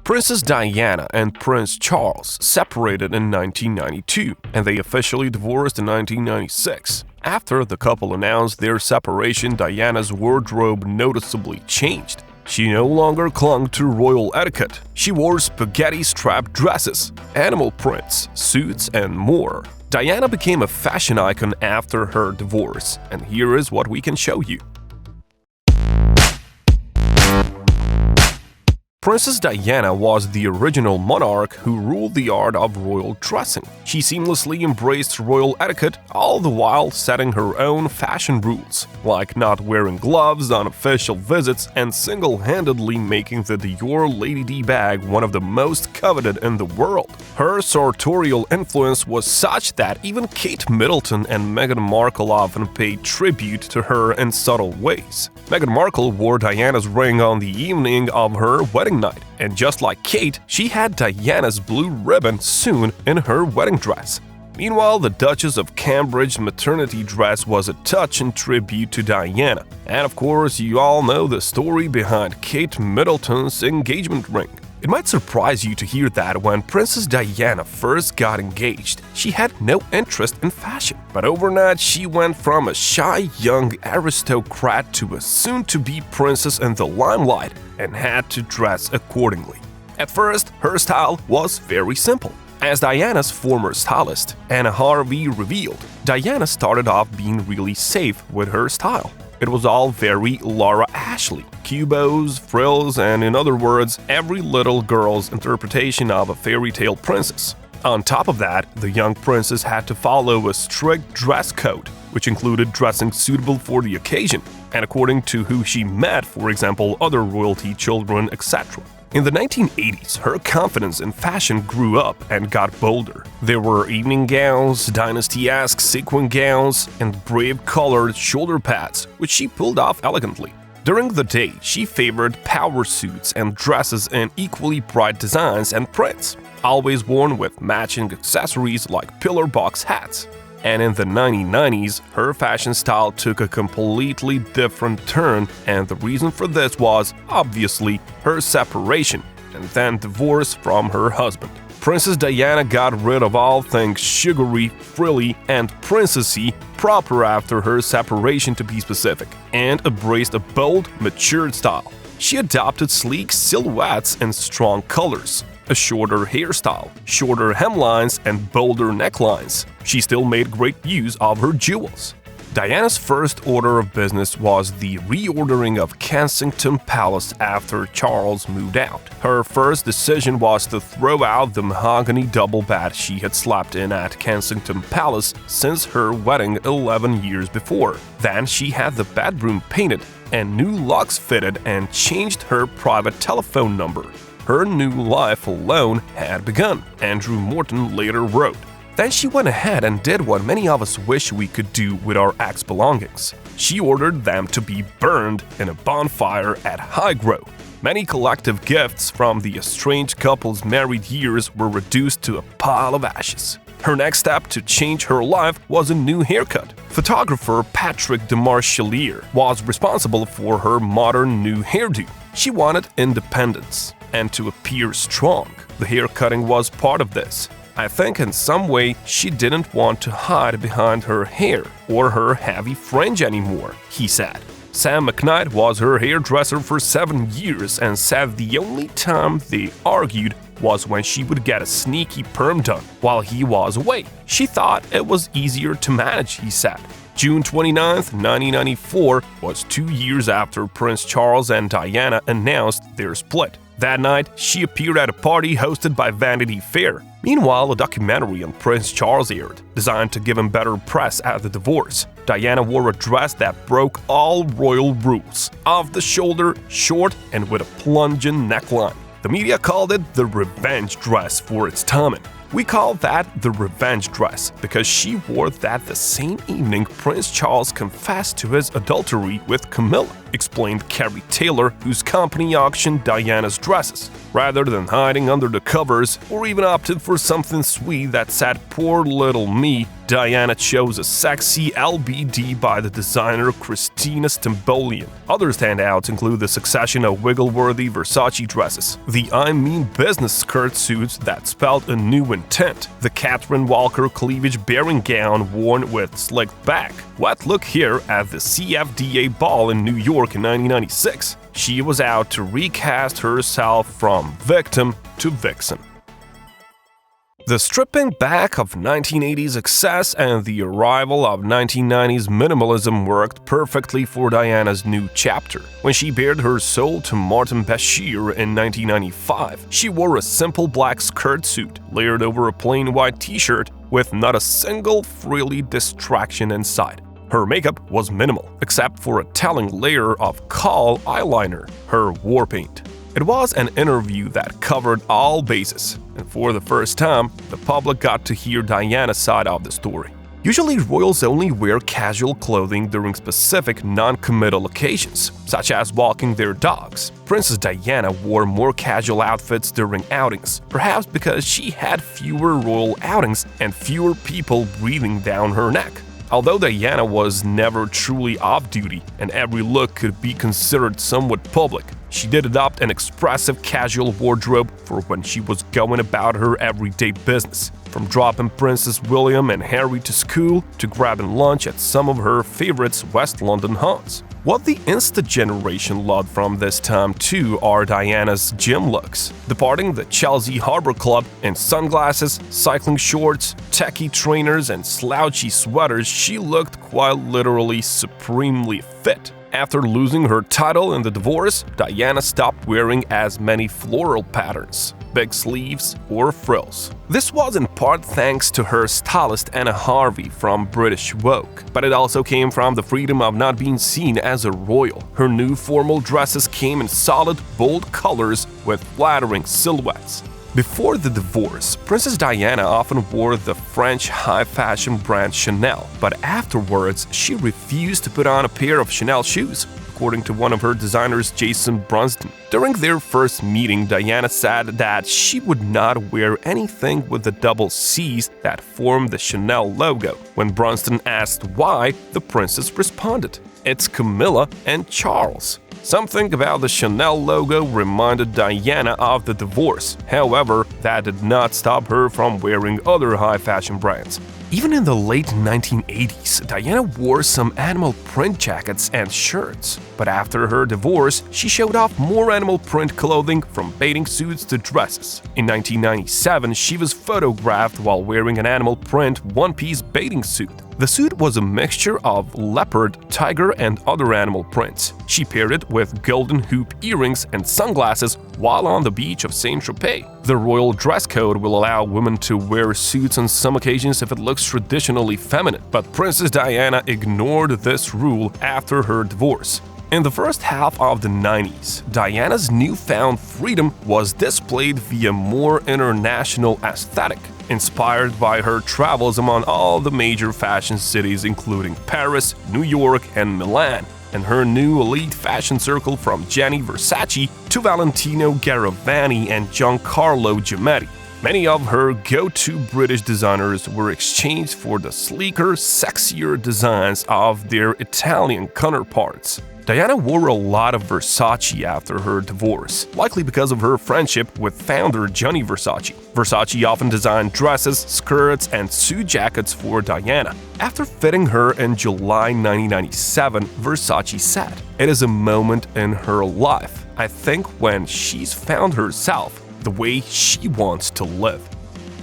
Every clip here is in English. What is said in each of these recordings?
Princess Diana and Prince Charles separated in 1992, and they officially divorced in 1996. After the couple announced their separation, Diana's wardrobe noticeably changed. She no longer clung to royal etiquette. She wore spaghetti-strap dresses, animal prints, suits, and more. Diana became a fashion icon after her divorce, and here is what we can show you. Princess Diana was the original monarch who ruled the art of royal dressing. She seamlessly embraced royal etiquette, all the while setting her own fashion rules, like not wearing gloves on official visits and single-handedly making the Dior Lady D bag one of the most coveted in the world. Her sartorial influence was such that even Kate Middleton and Meghan Markle often paid tribute to her in subtle ways. Meghan Markle wore Diana's ring on the evening of her wedding night, and just like Kate, she had Diana's blue ribbon sewn in her wedding dress. Meanwhile, the Duchess of Cambridge's maternity dress was a touch in tribute to Diana. And of course, you all know the story behind Kate Middleton's engagement ring. It might surprise you to hear that when Princess Diana first got engaged, she had no interest in fashion. But overnight, she went from a shy young aristocrat to a soon-to-be princess in the limelight and had to dress accordingly. At first, her style was very simple. As Diana's former stylist, Anna Harvey, revealed, Diana started off being really safe with her style. It was all very Laura Ashley, cubos, frills, and in other words, every little girl's interpretation of a fairy tale princess. On top of that, the young princess had to follow a strict dress code, which included dressing suitable for the occasion, and according to who she met, for example, other royalty children, etc. In the 1980s, her confidence in fashion grew up and got bolder. There were evening gowns, dynasty-esque sequin gowns, and brave-colored shoulder pads, which she pulled off elegantly. During the day, she favored power suits and dresses in equally bright designs and prints, always worn with matching accessories like pillar box hats. And in the 1990s, her fashion style took a completely different turn, and the reason for this was, obviously, her separation and then divorce from her husband. Princess Diana got rid of all things sugary, frilly, and princessy proper after her separation, to be specific, and embraced a bold, matured style. She adopted sleek silhouettes and strong colors, a shorter hairstyle, shorter hemlines, and bolder necklines. She still made great use of her jewels. Diana's first order of business was the reordering of Kensington Palace after Charles moved out. Her first decision was to throw out the mahogany double bed she had slept in at Kensington Palace since her wedding 11 years before. Then she had the bedroom painted and new locks fitted and changed her private telephone number. Her new life alone had begun, Andrew Morton later wrote. Then she went ahead and did what many of us wish we could do with our ex-belongings. She ordered them to be burned in a bonfire at Highgrove. Many collective gifts from the estranged couple's married years were reduced to a pile of ashes. Her next step to change her life was a new haircut. Photographer Patrick Demarchelier was responsible for her modern new hairdo. She wanted independence and to appear strong. The haircutting was part of this. I think in some way she didn't want to hide behind her hair or her heavy fringe anymore, he said. Sam McKnight was her hairdresser for 7 years and said the only time they argued was when she would get a sneaky perm done while he was away. She thought it was easier to manage, he said. June 29, 1994 was 2 years after Prince Charles and Diana announced their split. That night, she appeared at a party hosted by Vanity Fair. Meanwhile, a documentary on Prince Charles aired, designed to give him better press at the divorce. Diana wore a dress that broke all royal rules, off the shoulder, short, and with a plunging neckline. The media called it the revenge dress for its timing. We call that the revenge dress because she wore that the same evening Prince Charles confessed to his adultery with Camilla, explained Carrie Taylor, whose company auctioned Diana's dresses. Rather than hiding under the covers or even opted for something sweet that said "poor little me," Diana chose a sexy LBD by the designer Christina Stambolian. Other standouts include the succession of wiggle-worthy Versace dresses, the I Mean Business skirt suits that spelled a new intent, the Catherine Walker cleavage-bearing gown worn with slicked back. What look here at the CFDA ball in New York in 1996. She was out to recast herself from victim to vixen. The stripping back of 1980s excess and the arrival of 1990s minimalism worked perfectly for Diana's new chapter. When she bared her soul to Martin Bashir in 1995, she wore a simple black skirt suit layered over a plain white t-shirt with not a single frilly distraction inside. Her makeup was minimal, except for a telling layer of kohl eyeliner, her war paint. It was an interview that covered all bases, and for the first time, the public got to hear Diana's side of the story. Usually, royals only wear casual clothing during specific non-committal occasions, such as walking their dogs. Princess Diana wore more casual outfits during outings, perhaps because she had fewer royal outings and fewer people breathing down her neck. Although Diana was never truly off-duty and every look could be considered somewhat public, she did adopt an expressive casual wardrobe for when she was going about her everyday business, from dropping Princes William and Harry to school to grabbing lunch at some of her favorites' West London haunts. What the Insta generation loved from this time too are Diana's gym looks. Departing the Chelsea Harbor Club in sunglasses, cycling shorts, techie trainers, and slouchy sweaters, she looked quite literally supremely fit. After losing her title in the divorce, Diana stopped wearing as many floral patterns, big sleeves, or frills. This was in part thanks to her stylist Anna Harvey from British Vogue, but it also came from the freedom of not being seen as a royal. Her new formal dresses came in solid, bold colors with flattering silhouettes. Before the divorce, Princess Diana often wore the French high-fashion brand Chanel, but afterwards she refused to put on a pair of Chanel shoes, according to one of her designers, Jason Brunsden. During their first meeting, Diana said that she would not wear anything with the double C's that form the Chanel logo. When Brunsden asked why, the princess responded, "It's Camilla and Charles." Something about the Chanel logo reminded Diana of the divorce. However, that did not stop her from wearing other high-fashion brands. Even in the late 1980s, Diana wore some animal print jackets and shirts. But after her divorce, she showed off more animal print clothing, from bathing suits to dresses. In 1997, she was photographed while wearing an animal print one-piece bathing suit. The suit was a mixture of leopard, tiger, and other animal prints. She paired it with golden hoop earrings and sunglasses while on the beach of Saint-Tropez. The royal dress code will allow women to wear suits on some occasions if it looks traditionally feminine, but Princess Diana ignored this rule after her divorce. In the first half of the 90s, Diana's newfound freedom was displayed via more international aesthetic, inspired by her travels among all the major fashion cities including Paris, New York, and Milan, and her new elite fashion circle from Gianni Versace to Valentino Garavani and Giancarlo Giametti. Many of her go-to British designers were exchanged for the sleeker, sexier designs of their Italian counterparts. Diana wore a lot of Versace after her divorce, likely because of her friendship with founder Gianni Versace. Versace often designed dresses, skirts, and suit jackets for Diana. After fitting her in July 1997, Versace said, "It is a moment in her life, I think, when she's found herself, the way she wants to live."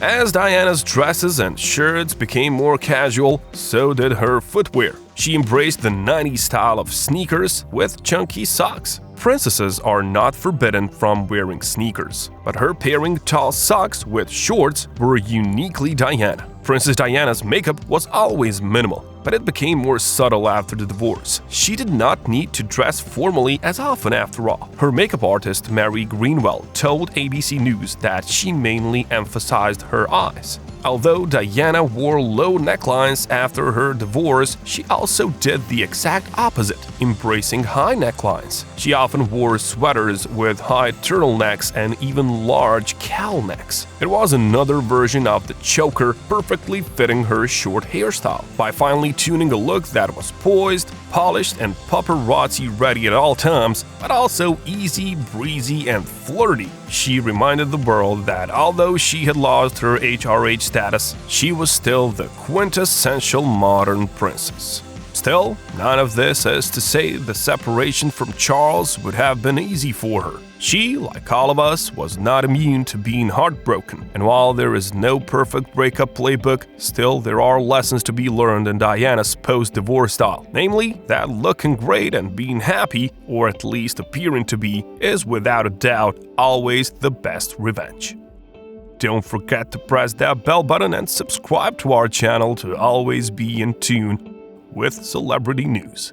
As Diana's dresses and shirts became more casual, so did her footwear. She embraced the 90s style of sneakers with chunky socks. Princesses are not forbidden from wearing sneakers, but her pairing tall socks with shorts were uniquely Diana. Princess Diana's makeup was always minimal. but it became more subtle after the divorce. She did not need to dress formally as often after all. Her makeup artist, Mary Greenwell, told ABC News that she mainly emphasized her eyes. Although Diana wore low necklines after her divorce, she also did the exact opposite, embracing high necklines. She often wore sweaters with high turtlenecks and even large cowl necks. It was another version of the choker, perfectly fitting her short hairstyle. By finally tuning a look that was poised, polished, and paparazzi ready at all times, but also easy, breezy, and flirty, she reminded the world that although she had lost her HRH status, she was still the quintessential modern princess. Still, none of this is to say the separation from Charles would have been easy for her. She, like all of us, was not immune to being heartbroken, and while there is no perfect breakup playbook, still there are lessons to be learned in Diana's post-divorce style. Namely, that looking great and being happy, or at least appearing to be, is without a doubt always the best revenge. Don't forget to press that bell button and subscribe to our channel to always be in tune with celebrity news.